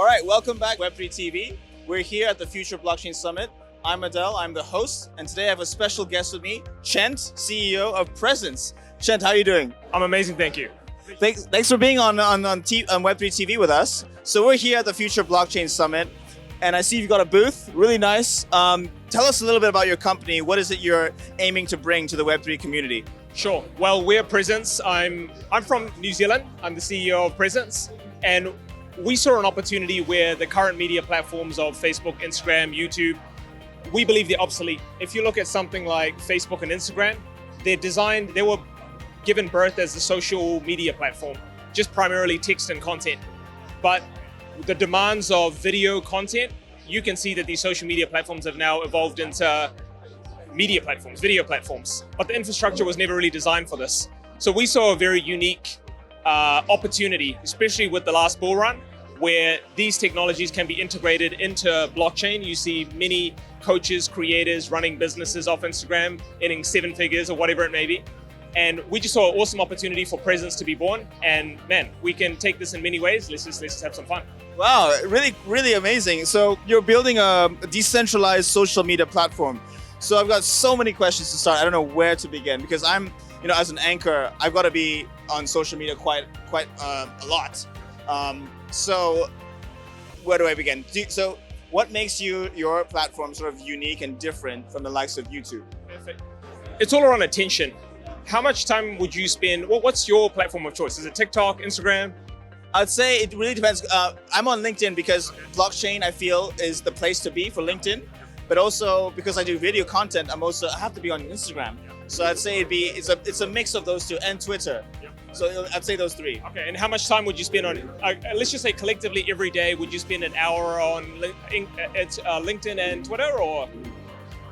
All right, welcome back, Web3 TV. We're here at the Future Blockchain Summit. I'm Adele, I'm the host, and today I have a special guest with me, Chent, CEO of Presence. Chent, how are you doing? I'm amazing, thank you. Thanks for being on Web3 TV with us. So we're here at the Future Blockchain Summit, and I see you've got a booth, really nice. Tell us a little bit about your company. What is it you're aiming to bring to the Web3 community? Sure. Well, we're Presence. I'm from New Zealand. I'm the CEO of Presence, and we saw an opportunity where the current media platforms of Facebook, Instagram, YouTube, we believe they're obsolete. If you look at something like Facebook and Instagram, they were given birth as a social media platform, just primarily text and content. But the demands of video content, you can see that these social media platforms have now evolved into media platforms, video platforms. But the infrastructure was never really designed for this. So we saw a very unique opportunity, especially with the last bull run, where these technologies can be integrated into blockchain. You see many coaches, creators running businesses off Instagram, earning 7 figures or whatever it may be. And we just saw an awesome opportunity for Presence to be born. And man, we can take this in many ways. Let's just have some fun. Wow, really, really amazing. So you're building a decentralized social media platform. So I've got so many questions to start. I don't know where to begin because I'm, as an anchor, I've got to be on social media quite a lot. So where do I begin? So what makes your platform sort of unique and different from the likes of YouTube? Perfect. It's all around attention. How much time would you spend? What's your platform of choice? Is it TikTok, Instagram? I'd say it really depends. I'm on LinkedIn because blockchain, I feel, is the place to be for LinkedIn. But also because I do video content, I have to be on Instagram. So I'd say it's a mix of those two and Twitter. So I'd say those three. Okay, and how much time would you spend on, let's just say collectively every day, would you spend an hour on LinkedIn and Twitter, or?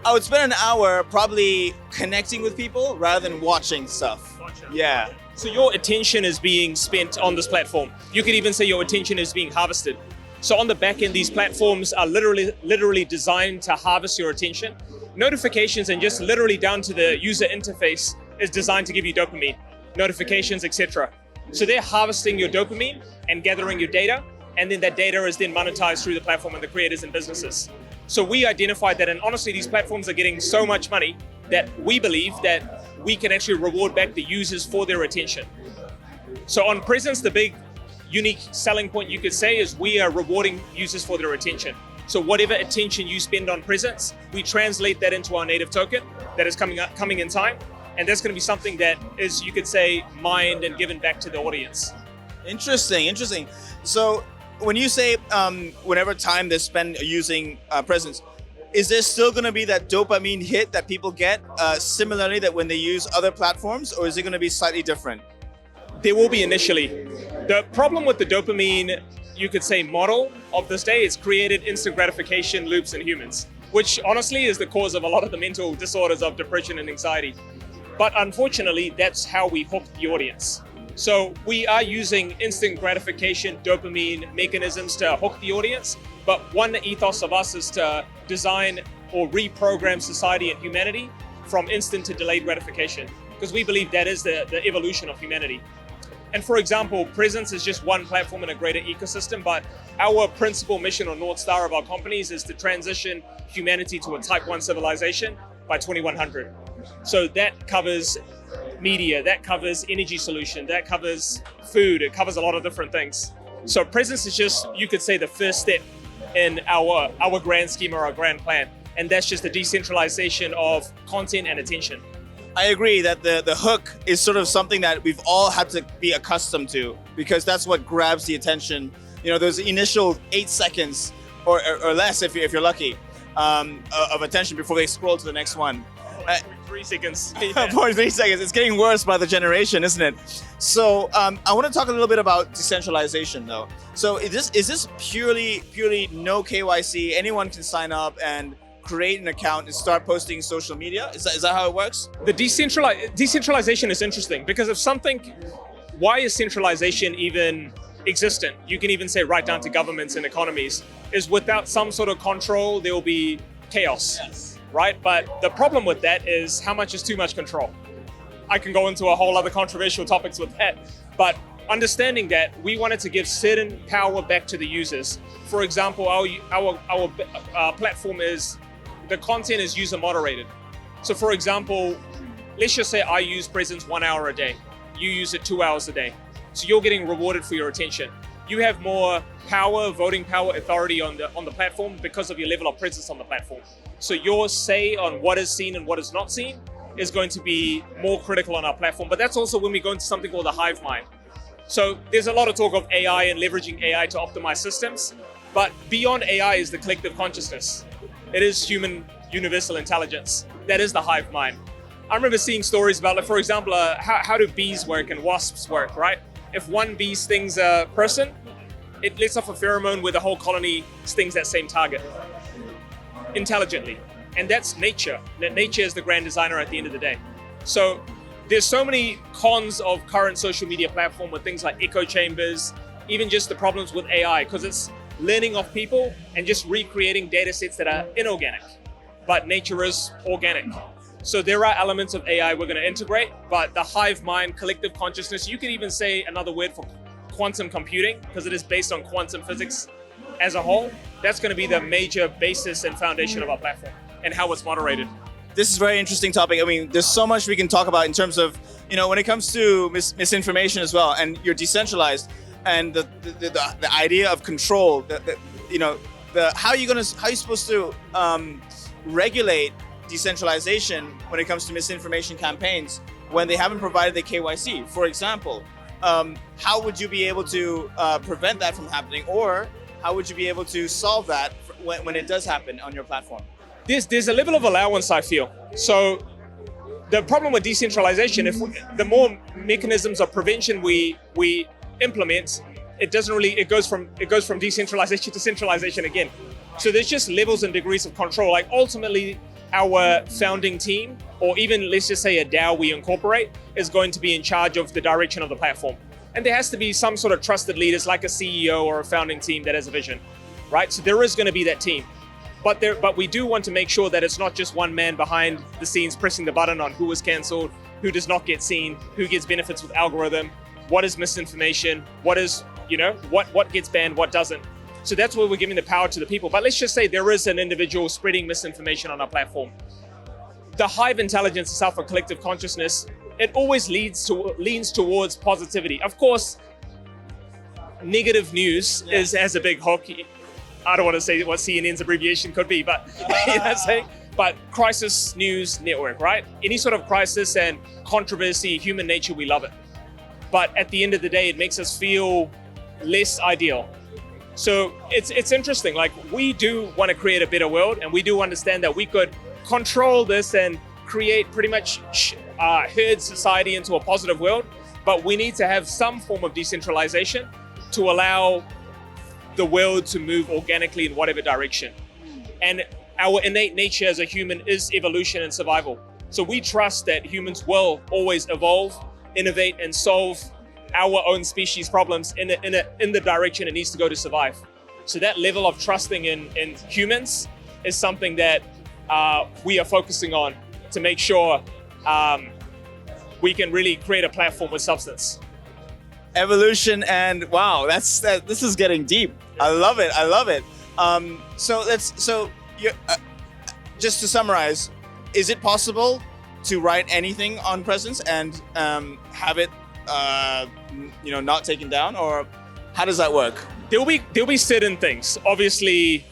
I would spend an hour probably connecting with people rather than watching stuff. Gotcha. Yeah. So your attention is being spent on this platform. You could even say your attention is being harvested. So on the back end, these platforms are literally designed to harvest your attention. Notifications and just literally down to the user interface is designed to give you dopamine, notifications, etc. So they're harvesting your dopamine and gathering your data, and then that data is then monetized through the platform and the creators and businesses. So we identified that, and honestly, these platforms are getting so much money that we believe that we can actually reward back the users for their attention. So on Presence, the big unique selling point you could say is we are rewarding users for their attention. So whatever attention you spend on Presence, we translate that into our native token that is coming in time. And that's going to be something that is, you could say, mined and given back to the audience. Interesting. So when you say whenever time they spend using Presence, is there still going to be that dopamine hit that people get similarly that when they use other platforms, or is it going to be slightly different? There will be initially. The problem with the dopamine, you could say, model of this day is created instant gratification loops in humans, which honestly is the cause of a lot of the mental disorders of depression and anxiety. But unfortunately, that's how we hook the audience. So we are using instant gratification dopamine mechanisms to hook the audience, but one ethos of us is to design or reprogram society and humanity from instant to delayed gratification, because we believe that is the evolution of humanity. And for example, Presence is just one platform in a greater ecosystem, but our principal mission or North Star of our companies is to transition humanity to a type 1 civilization by 2100. So that covers media, that covers energy solution, that covers food, it covers a lot of different things. So Presence is just, you could say, the first step in our grand scheme or our grand plan. And that's just the decentralization of content and attention. I agree that the hook is sort of something that we've all had to be accustomed to, because that's what grabs the attention. Those initial 8 seconds or less, if you're lucky, of attention before they scroll to the next one. 3 seconds. 3 seconds. It's getting worse by the generation, isn't it? So I want to talk a little bit about decentralization, though. So is this purely no KYC? Anyone can sign up and create an account and start posting social media? Is that how it works? The decentralization is interesting because why is centralization even existent? You can even say right down to governments and economies, is without some sort of control, there will be chaos. Yes. Right? But the problem with that is how much is too much control. I can go into a whole other controversial topics with that, but understanding that we wanted to give certain power back to the users. For example, our platform is, the content is user moderated. So for example, let's just say I use Presence 1 hour a day. You use it 2 hours a day. So you're getting rewarded for your attention. You have more power, voting power, authority on the platform because of your level of presence on the platform. So your say on what is seen and what is not seen is going to be more critical on our platform. But that's also when we go into something called the hive mind. So there's a lot of talk of AI and leveraging AI to optimize systems, but beyond AI is the collective consciousness. It is human universal intelligence. That is the hive mind. I remember seeing stories about, like, for example, how do bees work and wasps work, right? If one bee stings a person, it lets off a pheromone where the whole colony stings that same target intelligently. And that's nature. That nature is the grand designer at the end of the day. So there's so many cons of current social media platform with things like echo chambers, even just the problems with AI, because it's learning off people and just recreating data sets that are inorganic, but nature is organic. So there are elements of AI we're going to integrate, but the hive mind, collective consciousness, you could even say another word for quantum computing, because it is based on quantum physics as a whole. That's going to be the major basis and foundation of our platform and how it's moderated. This is a very interesting topic. I mean, there's so much we can talk about in terms of, when it comes to misinformation as well, and you're decentralized, and the idea of control, how are you supposed to regulate decentralization when it comes to misinformation campaigns when they haven't provided the KYC, for example? How would you be able to prevent that from happening, or how would you be able to solve that when it does happen on your platform? There's a level of allowance, I feel. So the problem with decentralization, the more mechanisms of prevention we implement, it goes from decentralization to centralization again. So there's just levels and degrees of control. Like ultimately, our founding team, or even let's just say a DAO we incorporate, is going to be in charge of the direction of the platform. And there has to be some sort of trusted leaders like a CEO or a founding team that has a vision, right? So there is going to be that team. But we do want to make sure that it's not just one man behind the scenes pressing the button on who is cancelled, who does not get seen, who gets benefits with algorithm, what is misinformation, what is, what gets banned, what doesn't. So that's where we're giving the power to the people. But let's just say there is an individual spreading misinformation on our platform. The hive intelligence itself, a collective consciousness, it always leans towards positivity. Of course, negative news has a big hook. I don't want to say what CNN's abbreviation could be, but but crisis news network, right? Any sort of crisis and controversy, human nature, we love it. But at the end of the day, it makes us feel less ideal. So it's interesting. Like, we do want to create a better world, and we do understand that we could control this and create pretty much herd society into a positive world. But we need to have some form of decentralization to allow the world to move organically in whatever direction. And our innate nature as a human is evolution and survival. So we trust that humans will always evolve, innovate, and solve our own species problems in the direction it needs to go to survive. So that level of trusting in humans is something that we are focusing on to make sure we can really create a platform with substance. Evolution, and wow, this is getting deep. I love it. Just to summarize, is it possible to write anything on Presence and have it not taken down, or how does that work? There'll be certain things, obviously,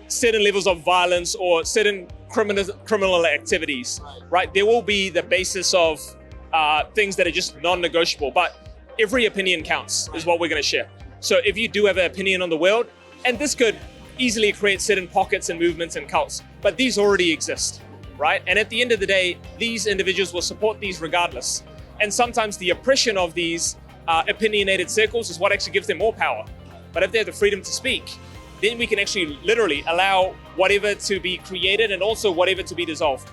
certain levels of violence or certain criminal activities, right? There will be the basis of things that are just non-negotiable, but every opinion counts is what we're going to share. So if you do have an opinion on the world, and this could easily create certain pockets and movements and cults, but these already exist, right? And at the end of the day, these individuals will support these regardless. And sometimes the oppression of these opinionated circles is what actually gives them more power. But if they have the freedom to speak, then we can actually literally allow whatever to be created and also whatever to be dissolved.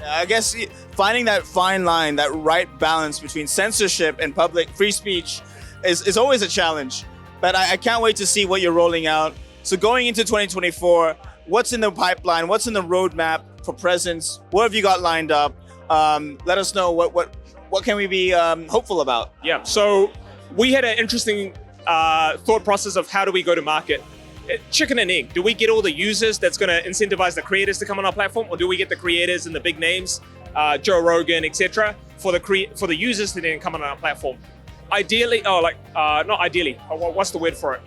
I guess finding that fine line, that right balance between censorship and public free speech is always a challenge. But I can't wait to see what you're rolling out. So going into 2024, what's in the pipeline? What's in the roadmap for Presence? What have you got lined up? Let us know what what can we be hopeful about? Yeah, so we had an interesting thought process of how do we go to market. Chicken and egg. Do we get all the users that's going to incentivize the creators to come on our platform, or do we get the creators and the big names, Joe Rogan, etc., for the users to then come on our platform? Ideally, not ideally. What's the word for it?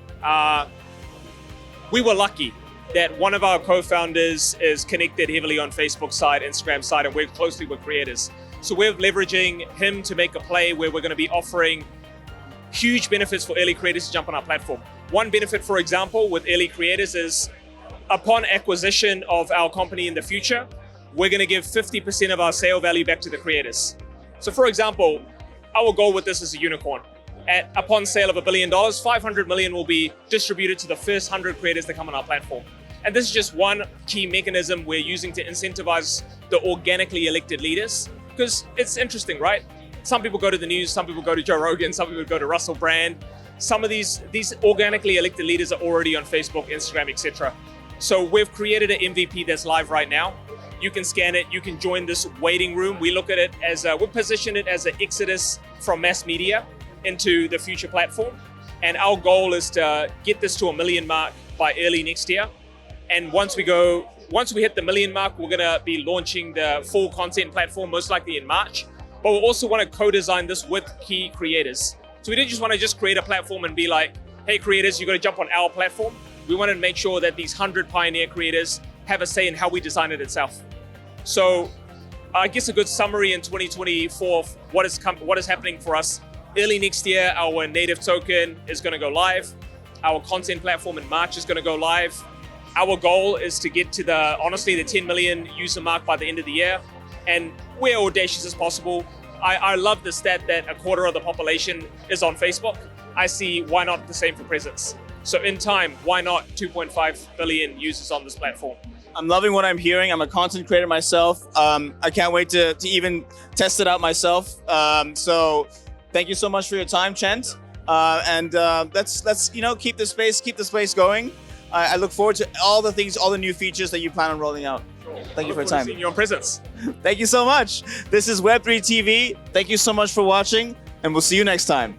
We were lucky that one of our co-founders is connected heavily on Facebook side, Instagram side, and works closely with creators. So we're leveraging him to make a play where we're going to be offering huge benefits for early creators to jump on our platform. One benefit, for example, with early creators is upon acquisition of our company in the future, we're going to give 50% of our sale value back to the creators. So for example, our goal with this is a unicorn. Upon sale of $1 billion, 500 million will be distributed to the first 100 creators that come on our platform. And this is just one key mechanism we're using to incentivize the organically elected leaders, because it's interesting, right? Some people go to the news, some people go to Joe Rogan, some people go to Russell Brand. Some of these organically elected leaders are already on Facebook, Instagram, etc. So we've created an MVP that's live right now. You can scan it, you can join this waiting room. We look at it as, we position it as an exodus from mass media into the future platform. And our goal is to get this to 1 million mark by early next year. And once we hit the 1 million mark, we're gonna be launching the full content platform, most likely in March. But we also wanna co-design this with key creators. So we didn't just wanna create a platform and be like, hey creators, you gotta jump on our platform. We wanted to make sure that these 100 pioneer creators have a say in how we design it itself. So I guess a good summary in 2024 of what is happening for us. Early next year, our native token is gonna go live. Our content platform in March is gonna go live. Our goal is to get to the 10 million user mark by the end of the year. And we're audacious as possible. I love the stat that a quarter of the population is on Facebook. I see why not the same for presence. So in time, why not 2.5 billion users on this platform? I'm loving what I'm hearing. I'm a content creator myself. I can't wait to even test it out myself. So thank you so much for your time, Chent. And let's keep the space going. I look forward to all the new features that you plan on rolling out. Thank you for your time. Seeing you on presence. Thank you so much. This is Web3 TV. Thank you so much for watching, and we'll see you next time.